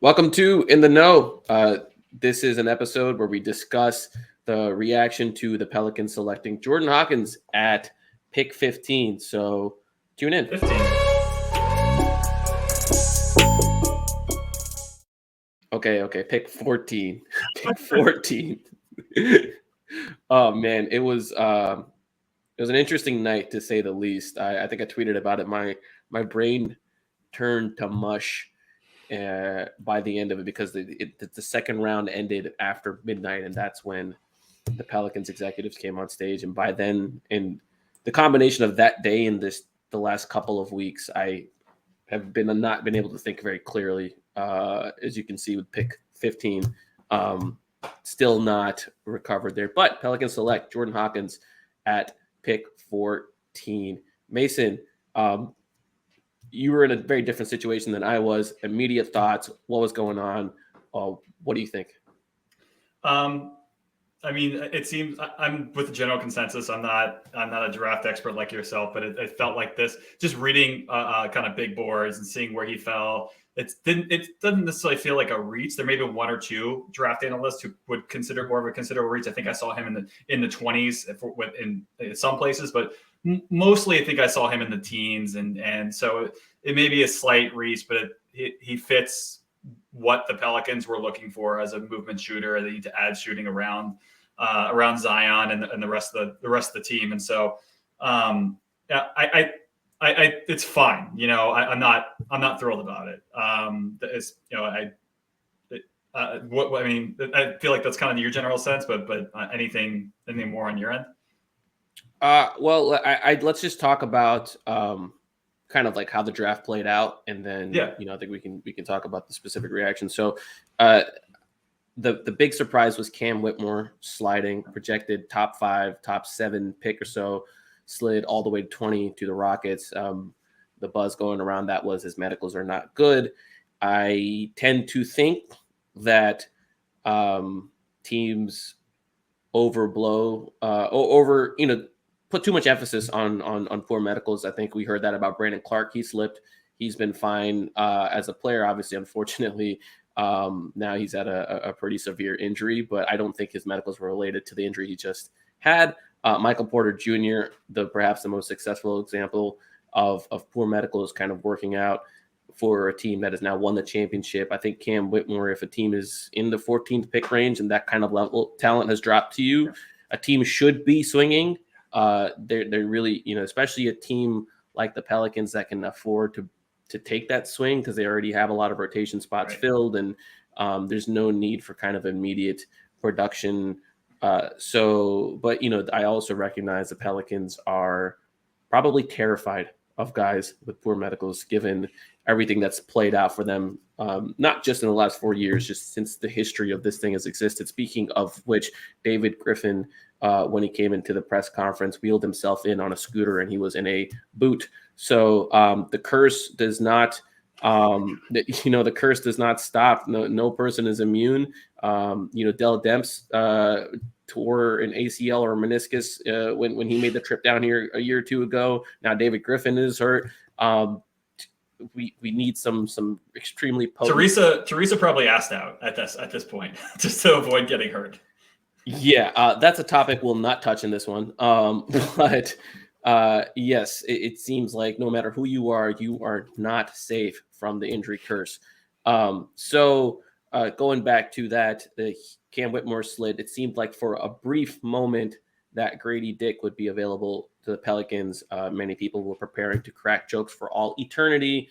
Welcome to In the Know. This is an episode where we discuss the reaction to the Pelicans selecting Jordan Hawkins at pick 15. So tune in. 15. Okay. Pick 14. Pick 14. Oh man, it was an interesting night to say the least. I think I tweeted about it. My brain turned to mush by the end of it because the second round ended after midnight, and that's when the Pelicans executives came on stage. And by then, in the combination of that day and the last couple of weeks, I have not been able to think very clearly. As you can see with pick 15, still not recovered there. But Pelicans select Jordan Hawkins at pick 14. Mason, you were in a very different situation than I was. Immediate thoughts. What was going on? What do you think? I mean, it seems I'm with the general consensus. I'm not a draft expert like yourself, but it felt like this. Just reading kind of big boards and seeing where he fell. It doesn't necessarily feel like a reach. There may be one or two draft analysts who would consider more of a considerable reach. I think I saw him in the 20s in some places, but mostly I think I saw him in the teens, and so it may be a slight reach, but he fits what the Pelicans were looking for as a movement shooter. They need to add shooting around Zion and the rest of the team. And so, it's fine. I'm not thrilled about it. I feel like that's kind of your general sense, but anything more on your end? Well, let's just talk about kind of like how the draft played out, and then I think we can talk about the specific reaction. So, the big surprise was Cam Whitmore sliding, projected top 5, top 7 pick or so, slid all the way to 20 to the Rockets. The buzz going around that was his medicals are not good. I tend to think that teams put too much emphasis on poor medicals. I think we heard that about Brandon Clark. He slipped. He's been fine as a player. Obviously, unfortunately, now he's had a pretty severe injury, but I don't think his medicals were related to the injury he just had. Michael Porter Jr., perhaps the most successful example of poor medicals kind of working out for a team that has now won the championship. I think Cam Whitmore, if a team is in the 14th pick range and that kind of level talent has dropped to you, a team should be swinging. They're really, especially a team like the Pelicans that can afford to take that swing because they already have a lot of rotation spots filled, and there's no need for kind of immediate production. But I also recognize the Pelicans are probably terrified of guys with poor medicals, given everything that's played out for them, not just in the last 4 years, just since the history of this thing has existed. Speaking of which, David Griffin, when he came into the press conference, wheeled himself in on a scooter and he was in a boot. So the curse does not, the curse does not stop. No person is immune. Dell Demps tore an ACL or meniscus when he made the trip down here a year or two ago. Now David Griffin is hurt. We need some extremely potent. Teresa probably asked out at this point just to avoid getting hurt. Yeah, that's a topic we'll not touch in this one. But yes, it seems like no matter who you are not safe from the injury curse. So going back to that, the Cam Whitmore slid, it seemed like for a brief moment that Grady Dick would be available to the Pelicans. Many people were preparing to crack jokes for all eternity.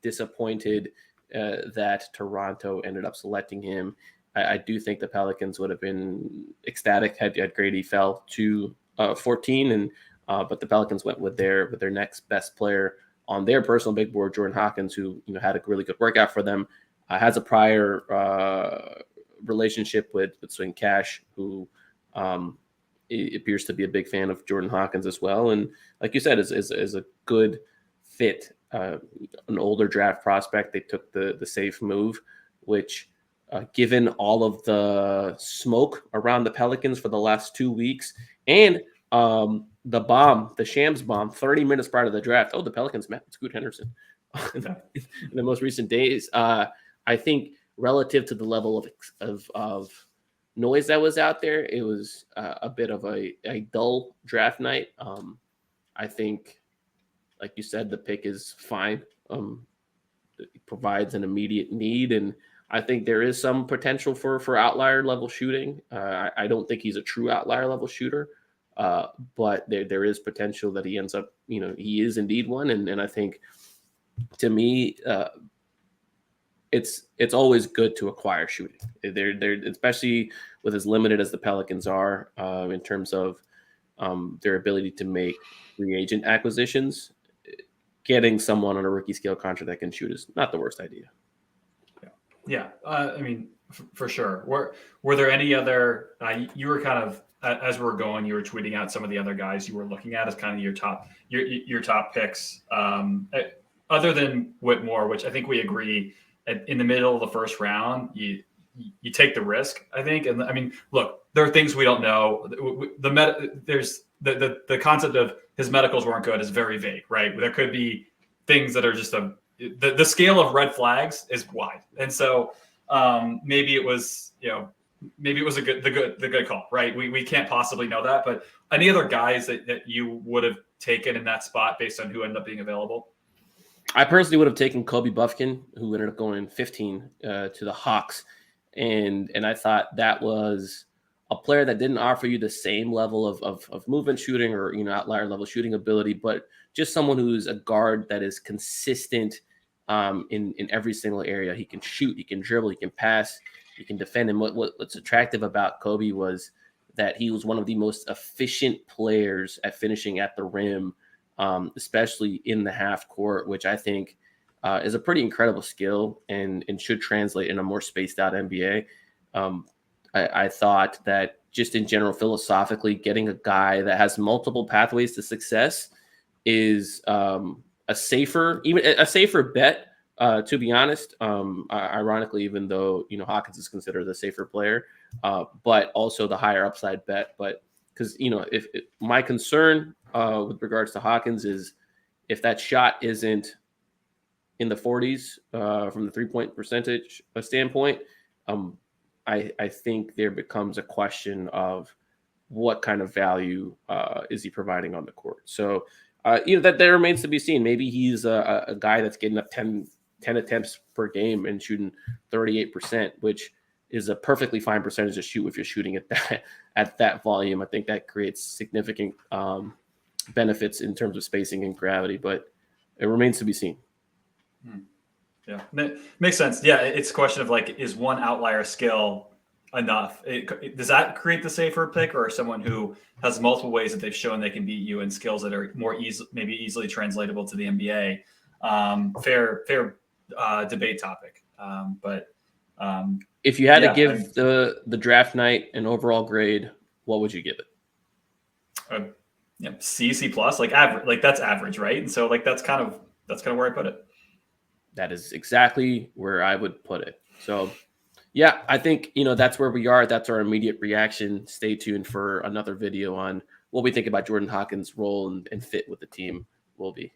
Disappointed that Toronto ended up selecting him. I do think the Pelicans would have been ecstatic had Grady fell to 14, but the Pelicans went with their next best player on their personal big board, Jordan Hawkins, who had a really good workout for them. Has a prior relationship with Swing Cash, who appears to be a big fan of Jordan Hawkins as well, and like you said, is a good fit. An older draft prospect. They took the safe move, which. Given all of the smoke around the Pelicans for the last 2 weeks and the Shams bomb 30 minutes prior to the draft. Oh, the Pelicans met Scoot Henderson in the most recent days. I think relative to the level of noise that was out there, it was a bit of a dull draft night. I think, like you said, the pick is fine. It provides an immediate need, and I think there is some potential for outlier level shooting. I don't think he's a true outlier level shooter, but there is potential that he ends up, he is indeed one, and I think, to me, it's always good to acquire shooting. They're especially with as limited as the Pelicans are in terms of their ability to make free agent acquisitions. Getting someone on a rookie scale contract that can shoot is not the worst idea. Yeah. I mean, for sure. Were there any other? You were kind of, as we're going, you were tweeting out some of the other guys you were looking at as kind of your top picks. Other than Whitmore, which I think we agree, in the middle of the first round, you take the risk, I think. And I mean, look, there are things we don't know. There's the concept of his medicals weren't good is very vague, right? There could be things that are just the scale of red flags is wide, and so maybe it was a good call, right? We can't possibly know that, but any other guys that you would have taken in that spot based on who ended up being available? I personally would have taken Kobe Buffkin, who ended up going 15 to the Hawks, and I thought that was a player that didn't offer you the same level of movement shooting or outlier level shooting ability, but just someone who's a guard that is consistent in every single area. He can shoot, he can dribble, he can pass, he can defend. And what's attractive about Kobe was that he was one of the most efficient players at finishing at the rim, especially in the half court, which I think is a pretty incredible skill and should translate in a more spaced out NBA. I thought that just in general, philosophically, getting a guy that has multiple pathways to success is a safer bet, to be honest. Ironically, even though Hawkins is considered the safer player, but also the higher upside bet. But because if my concern with regards to Hawkins is if that shot isn't in the 40s from the 3-point percentage standpoint, I think there becomes a question of what kind of value is he providing on the court. So that remains to be seen. Maybe he's a guy that's getting up 10 attempts per game and shooting 38%, which is a perfectly fine percentage to shoot if you're shooting at that volume. I think that creates significant benefits in terms of spacing and gravity, but it remains to be seen. Yeah, makes sense. Yeah, it's a question of is one outlier skill enough? Does that create the safer pick, or someone who has multiple ways that they've shown they can beat you and skills that are more easily translatable to the NBA? Fair debate topic. But if you had to give the draft night an overall grade, what would you give it? C plus, average. That's average, right? And so that's kind of where I put it. That is exactly where I would put it. So, yeah, I think, that's where we are. That's our immediate reaction. Stay tuned for another video on what we think about Jordan Hawkins' role and fit with the team will be.